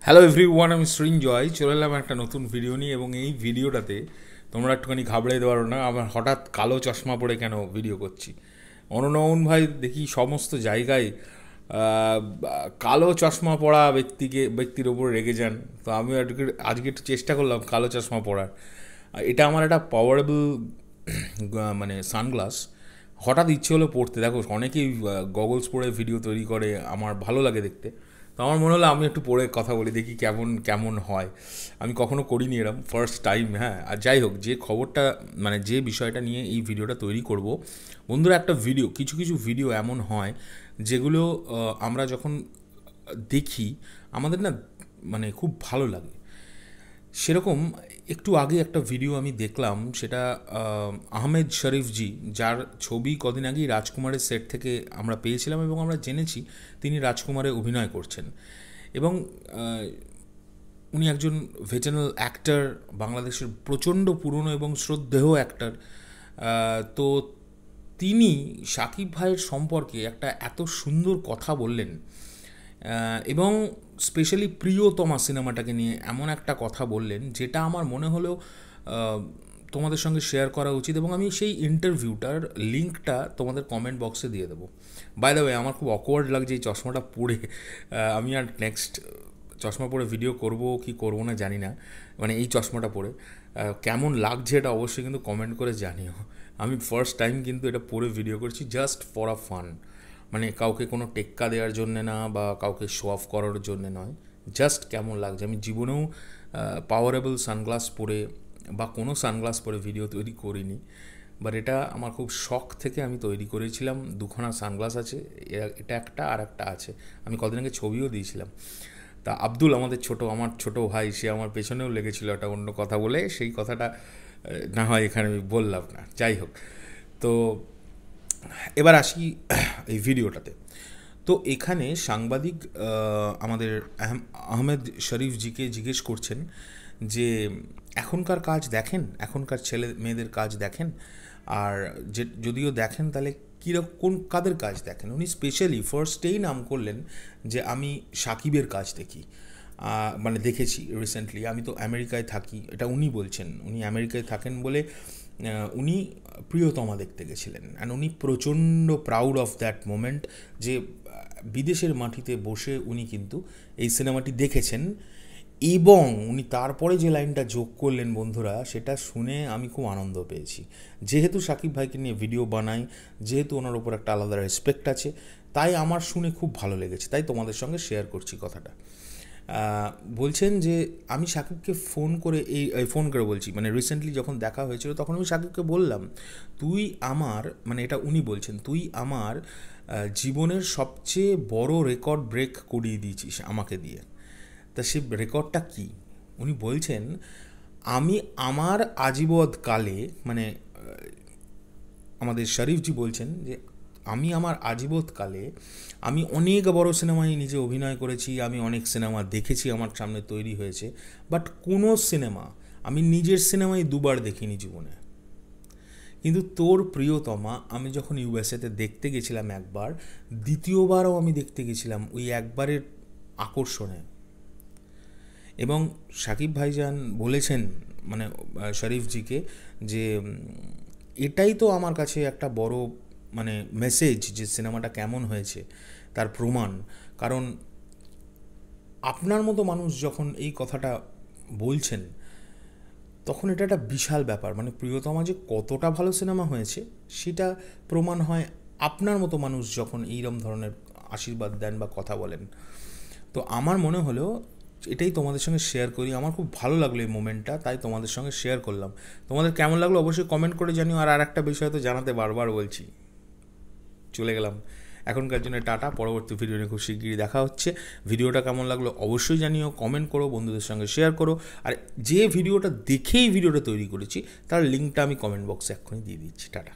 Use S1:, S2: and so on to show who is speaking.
S1: Hello everyone, আমি সৃঞ্জয় চলে এলাম একটা নতুন ভিডিও নিয়ে। এবং এই ভিডিওটাতে তোমরা একটুখানি ঘাবড়ে দিতে পারো না আমার হঠাৎ কালো চশমা পরে কেন ভিডিও করছি। অননয়ন ভাই দেখি সমস্ত জায়গায় কালো চশমা পরা ব্যক্তির ওপর রেগে যান। তো আমি আজকে একটু চেষ্টা করলাম কালো চশমা পরার। এটা আমার একটা পাওয়ারেবল মানে সানগ্লাস। হঠাৎ ইচ্ছে হলো পড়তে। দেখো অনেকেই গগলস পরে ভিডিও তৈরি করে, আমার ভালো লাগে দেখতে। তো আমার মনে হলো আমি একটু পরে কথা বলি, দেখি কেমন কেমন হয়। আমি কখনো করিনি এরম, ফার্স্ট টাইম। হ্যাঁ, আর যাই হোক, যে খবরটা মানে যে বিষয়টা নিয়ে এই ভিডিওটা তৈরি করব, বন্ধুরা, একটা ভিডিও, কিছু কিছু ভিডিও এমন হয় যেগুলো আমরা যখন দেখি আমাদের না মানে খুব ভালো লাগে। সেরকম একটু আগে একটা ভিডিও আমি দেখলাম, সেটা আহমেদ শরীফজি, যার ছবি কদিন আগেই রাজকুমারের সেট থেকে আমরা পেয়েছিলাম এবং আমরা জেনেছি তিনি রাজকুমারে অভিনয় করছেন। এবং উনি একজন ভেটেরান অ্যাক্টর, বাংলাদেশের প্রচণ্ড পুরনো এবং শ্রদ্ধেয় অ্যাক্টর। তো তিনি শাকিব ভাইয়ের সম্পর্কে একটা এত সুন্দর কথা বললেন, এবং স্পেশালি প্রিয়তমা সিনেমাটাকে নিয়ে এমন একটা কথা বললেন যেটা আমার মনে হলেও তোমাদের সঙ্গে শেয়ার করা উচিত। এবং আমি সেই ইন্টারভিউটার লিঙ্কটা তোমাদের কমেন্ট বক্সে দিয়ে দেবো। বাই দ্য ওয়ে, আমার খুব অকওয়ার্ড লাগছে এই চশমাটা পরে। আমি আর নেক্সট চশমা পরে ভিডিও করব কি করব না জানি না, মানে এই চশমাটা পরে কেমন লাগছে এটা অবশ্যই কিন্তু কমেন্ট করে জানিও। আমি ফার্স্ট টাইম কিন্তু এটা পরে ভিডিও করছি, জাস্ট ফর আ ফান। মানে কাউকে কোনো টেক্কা দেওয়ার জন্যে না বা কাউকে শো অফ করার জন্যে নয়, জাস্ট কেমন লাগছে। আমি জীবনেও পাওয়ারেবল সানগ্লাস পরে বা কোনো সানগ্লাস পরে ভিডিও তৈরি করিনি, বাট এটা আমার খুব শখ থেকে আমি তৈরি করেছিলাম। দুখানা সানগ্লাস আছে, এটা একটা আর একটা আছে, আমি কদিন আগে ছবিও দিয়েছিলাম। তা আব্দুল, আমার ছোট ভাই, সে আমার পেছনেও লেগেছিল একটা অন্য কথা বলে, সেই কথাটা না হয় এখানে আমি বললাম না। যাই হোক, তো এবার আসি এই ভিডিওটাতে। তো এখানে সাংবাদিক আমাদের আহমেদ শরীফজিকে জিজ্ঞেস করছেন যে এখনকার কাজ দেখেন, এখনকার ছেলে মেয়েদের কাজ দেখেন, আর যদিও দেখেন তাহলে কীরকম কাদের কাজ দেখেন। উনি স্পেশালি ফার্স্টেই নাম করলেন যে আমি সাকিবের কাজ দেখি, মানে দেখেছি রিসেন্টলি। আমি তো আমেরিকায় থাকি, এটা উনি বলছেন। উনি আমেরিকায় থাকেন বলে উনি প্রিয়তমা দেখতে গেছিলেন, অ্যান্ড উনি প্রচণ্ড প্রাউড অফ দ্যাট মোমেন্ট যে বিদেশের মাটিতে বসে উনি কিন্তু এই সিনেমাটি দেখেছেন। এবং উনি তারপরে যে লাইনটা যোগ করলেন বন্ধুরা, সেটা শুনে আমি খুব আনন্দ পেয়েছি। যেহেতু সাকিব ভাইকে নিয়ে ভিডিও বানাই, যেহেতু ওনার ওপর একটা আলাদা রেসপেক্ট আছে, তাই আমার শুনে খুব ভালো লেগেছে, তাই তোমাদের সঙ্গে শেয়ার করছি কথাটা। বলছেন যে আমি সাকিবকে ফোন করে বলছি, মানে রিসেন্টলি যখন দেখা হয়েছিল তখন আমি সাকিবকে বললাম, তুই আমার, মানে এটা উনি বলছেন, তুই আমার জীবনের সবচেয়ে বড় রেকর্ড ব্রেক করিয়ে দিয়েছিস আমাকে দিয়ে। তা সে রেকর্ডটা কী? উনি বলছেন, আমি আমার আজীবৎকালে, মানে আমাদের শরীফজি বলছেন যে আমি আমার আজীবৎকালে আমি অনেক বড় সিনেমায় নিজে অভিনয় করেছি, আমি অনেক সিনেমা দেখেছি, আমার সামনে তৈরি হয়েছে, বাট কোনো সিনেমা আমি নিজের সিনেমায় দুবার দেখিনি জীবনে। কিন্তু তোর প্রিয়তমা আমি যখন ইউএসএতে দেখতে গেছিলাম একবার, দ্বিতীয়বারও আমি দেখতে গেছিলাম ওই একবারের আকর্ষণে। এবং সাকিব ভাইজান বলেছেন, মানে শরীফজিকে, যে এটাই তো আমার কাছে একটা বড় মানে মেসেজ যে সিনেমাটা কেমন হয়েছে তার প্রমাণ। কারণ আপনার মতো মানুষ যখন এই কথাটা বলছেন, তখন এটা একটা বিশাল ব্যাপার। মানে প্রিয়তমা যে কতটা ভালো সিনেমা হয়েছে সেটা প্রমাণ হয় আপনার মতো মানুষ যখন এইরকম ধরনের আশীর্বাদ দেন বা কথা বলেন। তো আমার মনে হলো এটাই তোমাদের সঙ্গে শেয়ার করি। আমার খুব ভালো লাগলো এই মোমেন্টটা, তাই তোমাদের সঙ্গে শেয়ার করলাম। তোমাদের কেমন লাগলো অবশ্যই কমেন্ট করে জানিও। আর একটা বিষয় তো জানাতে বারবার বলছি, চলে গেলাম এখনকার জন্য টাটা। পরবর্তী ভিডিও নিয়ে খুব শিগগিরই দেখা হচ্ছে। ভিডিওটা কেমন লাগলো অবশ্যই জানিও, কমেন্ট করো, বন্ধুদের সঙ্গে শেয়ার করো। আর যে ভিডিওটা দেখেই ভিডিওটা তৈরি করেছি তার লিঙ্কটা আমি কমেন্ট বক্সে এক্ষুনি দিয়ে দিচ্ছি। টাটা।